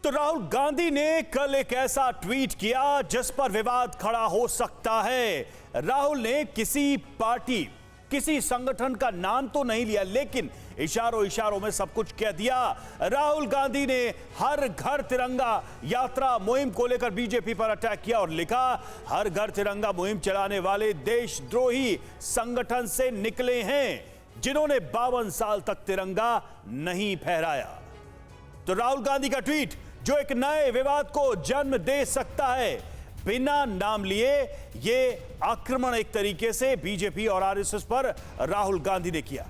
तो राहुल गांधी ने कल एक ऐसा ट्वीट किया जिस पर विवाद खड़ा हो सकता है। राहुल ने किसी पार्टी, किसी संगठन का नाम तो नहीं लिया, लेकिन इशारों इशारों में सब कुछ कह दिया। राहुल गांधी ने हर घर तिरंगा यात्रा मुहिम को लेकर बीजेपी पर अटैक किया और लिखा, हर घर तिरंगा मुहिम चलाने वाले देशद्रोही संगठन से निकले हैं जिन्होंने 52 साल तक तिरंगा नहीं फहराया। तो राहुल गांधी का ट्वीट जो एक नए विवाद को जन्म दे सकता है, बिना नाम लिए ये आक्रमण एक तरीके से बीजेपी और आरएसएस पर राहुल गांधी ने किया।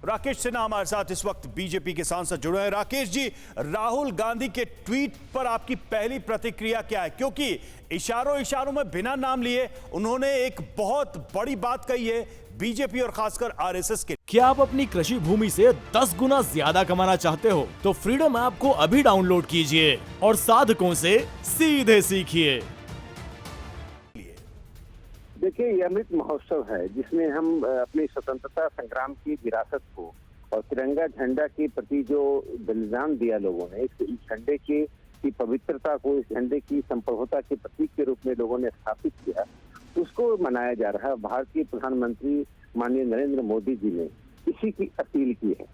राकेश सिन्हा हमारे साथ इस वक्त बीजेपी के सांसद जुड़े हैं। राकेश जी, राहुल गांधी के ट्वीट पर आपकी पहली प्रतिक्रिया क्या है? क्योंकि इशारों इशारों में बिना नाम लिए उन्होंने एक बहुत बड़ी बात कही है बीजेपी और खासकर आरएसएस के। क्या आप अपनी कृषि भूमि से 10 गुना ज्यादा कमाना चाहते हो तो फ्रीडम ऐप को अभी डाउनलोड कीजिए और साधकों से सीधे सीखिए। देखिए, ये अमृत महोत्सव है जिसमें हम अपनी स्वतंत्रता संग्राम की विरासत को और तिरंगा झंडा के प्रति जो बलिदान दिया लोगों ने, इस झंडे की पवित्रता को, इस झंडे की संप्रभुता के प्रतीक के रूप में लोगों ने स्थापित किया, उसको मनाया जा रहा है। भारतीय प्रधानमंत्री माननीय नरेंद्र मोदी जी ने इसी की अपील की है।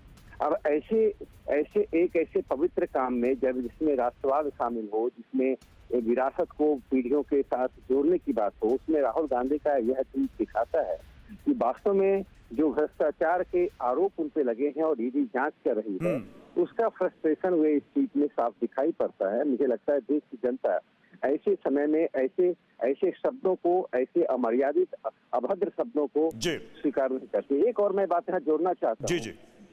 अब ऐसे पवित्र काम में जब जिसमें राष्ट्रवाद शामिल हो, जिसमें विरासत को पीढ़ियों के साथ जोड़ने की बात हो, उसमें राहुल गांधी का यह ट्वीट दिखाता है कि वास्तव में जो भ्रष्टाचार के आरोप उन पे लगे हैं और ईडी जांच कर रही है, उसका फ्रस्ट्रेशन वे इस ट्वीट में साफ दिखाई पड़ता है। मुझे लगता है देश की जनता ऐसे समय में ऐसे शब्दों को, ऐसे अमर्यादित अभद्र शब्दों को स्वीकार नहीं करती। एक और मैं बात यहाँ जोड़ना चाहता हूँ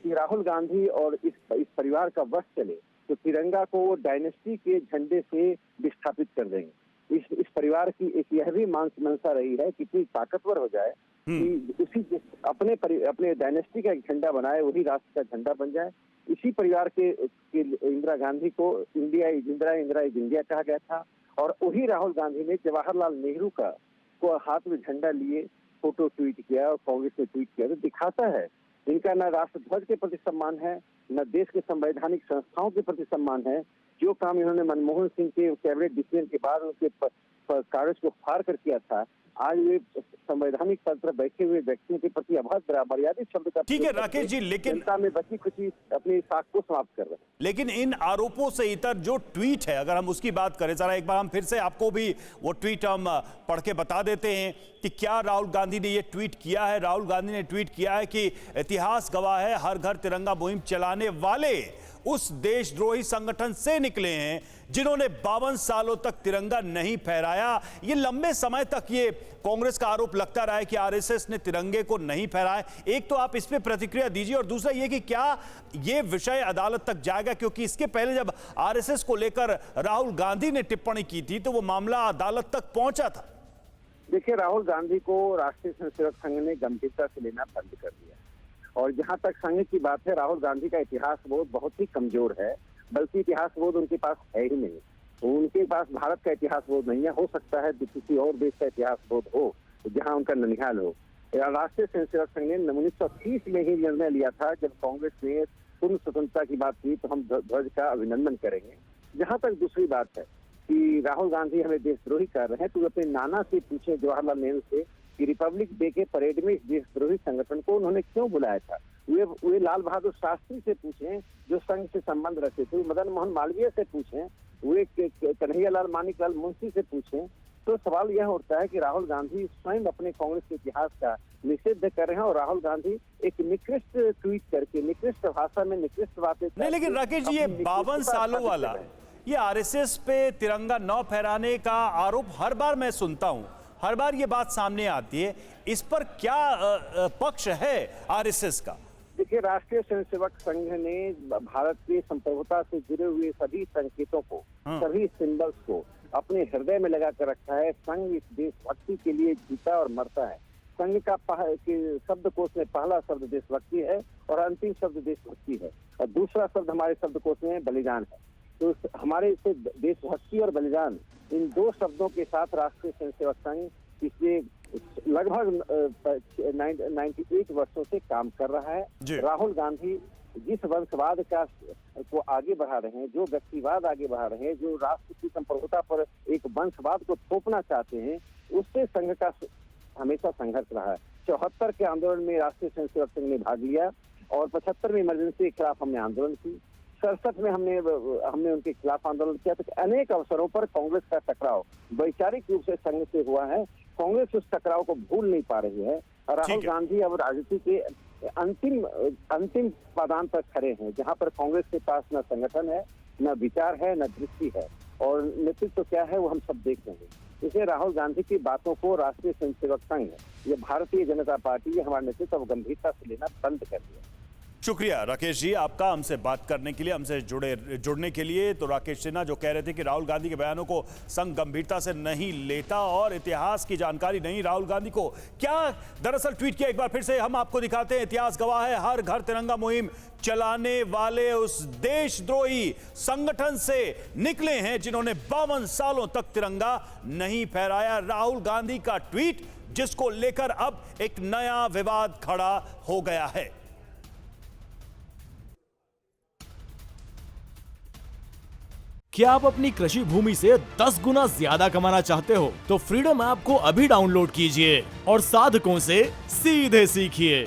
कि राहुल गांधी और इस परिवार का वश चले तो तिरंगा को वो डायनेस्टी के झंडे से विस्थापित कर देंगे। इस परिवार की एक यह भी मंशा रही है कि इतनी ताकतवर हो जाए कि उसी अपने डायनेस्टी का एक झंडा बनाए, वही राष्ट्र का झंडा बन जाए। इसी परिवार के इंदिरा गांधी को इंदिरा इज इंडिया कहा गया था और वही राहुल गांधी ने जवाहरलाल नेहरू को हाथ में झंडा लिए फोटो ट्वीट किया और कांग्रेस ने ट्वीट किया। तो दिखाता है इनका न राष्ट्रध्वज के प्रति सम्मान है, न देश के संवैधानिक संस्थाओं के प्रति सम्मान है। जो काम इन्होंने मनमोहन सिंह के कैबिनेट डिसीजन के बाद उनके कागज को फाड़ कर किया था, आज वे संवैधानिक पद पर बैठे हुए व्यक्तियों के प्रति अभद्र मर्यादित शब्द का ठीक है राकेश जी, लेकिन जनता में बची खुची अपनी साख को समाप्त कर रहे हैं। लेकिन इन आरोपों से इतर जो ट्वीट है, अगर हम उसकी बात करें, जरा एक बार हम फिर से आपको भी वो ट्वीट हम पढ़ के बता देते हैं कि क्या राहुल गांधी ने ये ट्वीट किया है। राहुल गांधी ने ट्वीट किया है कि इतिहास गवाह है, हर घर तिरंगा मुहिम चलाने वाले उस देशद्रोही संगठन से निकले हैं जिन्होंने 52 सालों तक तिरंगा नहीं फहराया। ये लंबे समय तक ये कांग्रेस का आरोप लगता रहा है कि आरएसएस ने तिरंगे को नहीं फहराया। एक तो आप इस पे प्रतिक्रिया दीजिए और दूसरा ये कि क्या ये विषय अदालत तक जाएगा, क्योंकि इसके पहले जब आरएसएस को लेकर राहुल गांधी ने टिप्पणी की थी तो वो मामला अदालत तक पहुंचा था। देखिए, राहुल गांधी को राष्ट्रीय स्वयंसेवक संघ ने गंभीरता से लेना बंद कर दिया और जहां तक संघ की बात है, राहुल गांधी का इतिहास बोध बहुत ही कमजोर है, बल्कि इतिहास बोध उनके पास है ही नहीं। उनके पास भारत का इतिहास बोध नहीं है। हो सकता है किसी और देश का इतिहास बोध हो जहां उनका ननिहाल हो। राष्ट्रीय स्वयंसेवक संघ ने 1930 में ही निर्णय लिया था, जब कांग्रेस ने पूर्ण स्वतंत्रता की बात की तो हम ध्वज का अभिनंदन करेंगे। जहां तक दूसरी बात है कि राहुल गांधी हमें देशद्रोही कर रहे हैं, तो अपने नाना से पूछे, जवाहरलाल नेहरू से, कि रिपब्लिक डे के परेड में इस देशद्रोही संगठन को उन्होंने क्यों बुलाया था। वे लाल बहादुर शास्त्री से पूछें जो संघ से संबंध रखते थे, मदन मोहन मालवीय से पूछें, वे कन्हैयालाल मानिकलाल मुंशी से पूछें। तो सवाल यह उठता है कि राहुल गांधी स्वयं अपने कांग्रेस के इतिहास का निषेध कर रहे हैं और राहुल गांधी एक निकृष्ट ट्वीट करके, निकृष्ट भाषा में निकृष्ट बातें नहीं। लेकिन राकेश जी, ये 52 सालों वाला ये आरएसएस पे तिरंगा न फहराने का आरोप हर बार मैं सुनता हूं, हर बार ये बात सामने आती है, इस पर क्या पक्ष है आरएसएस का? देखिए, राष्ट्रीय स्वयंसेवक संघ ने भारत की संप्रभुता से जुड़े हुए सभी संकेतों को, सभी सिंबल्स को अपने हृदय में लगा कर रखा है। संघ इस देशभक्ति के लिए जीता और मरता है। संघ का शब्दकोश में पहला शब्द देशभक्ति है और अंतिम शब्द देशभक्ति है और दूसरा शब्द हमारे शब्दकोश में बलिदान है। तो हमारे देशभक्ति और बलिदान, इन दो शब्दों के साथ राष्ट्रीय स्वयंसेवक संघ पिछले लगभग 98 वर्षों से काम कर रहा जी। है। राहुल गांधी जिस वंशवाद को आगे बढ़ा रहे हैं, जो व्यक्तिवाद आगे बढ़ा रहे हैं, जो राष्ट्र की संप्रभुता पर एक वंशवाद को थोपना चाहते हैं, उससे संघ का हमेशा संघर्ष रहा है। 74 के आंदोलन में राष्ट्रीय स्वयंसेवक संघ ने भाग लिया और 75 में इमरजेंसी के खिलाफ हमने आंदोलन की। 67 में हमने उनके खिलाफ आंदोलन किया। तो अनेक अवसरों पर कांग्रेस का टकराव वैचारिक रूप से संघ से हुआ है। कांग्रेस उस टकराव को भूल नहीं पा रही है। राहुल गांधी अब राजनीति के अंतिम पादान पर खड़े हैं, जहां पर कांग्रेस के पास न संगठन है, न विचार है, न दृष्टि है, और नेतृत्व क्या है वो हम सब देख रहे हैं। इसलिए राहुल गांधी की बातों को राष्ट्रीय स्वयंसेवक संघ, ये भारतीय जनता पार्टी, ये हमारे नेतृत्व को गंभीरता से लेना बंद कर दिया। शुक्रिया राकेश जी आपका हमसे बात करने के लिए, हमसे जुड़ने के लिए। तो राकेश सिन्हा जो कह रहे थे कि राहुल गांधी के बयानों को संघ गंभीरता से नहीं लेता और इतिहास की जानकारी नहीं राहुल गांधी को। क्या दरअसल ट्वीट किया, एक बार फिर से हम आपको दिखाते हैं। इतिहास गवाह है, हर घर तिरंगा मुहिम चलाने वाले उस देशद्रोही संगठन से निकले हैं जिन्होंने 52 सालों तक तिरंगा नहीं फहराया। राहुल गांधी का ट्वीट जिसको लेकर अब एक नया विवाद खड़ा हो गया है। क्या आप अपनी कृषि भूमि से 10 गुना ज्यादा कमाना चाहते हो? तो फ्रीडम ऐप को अभी डाउनलोड कीजिए और साधकों से सीधे सीखिए।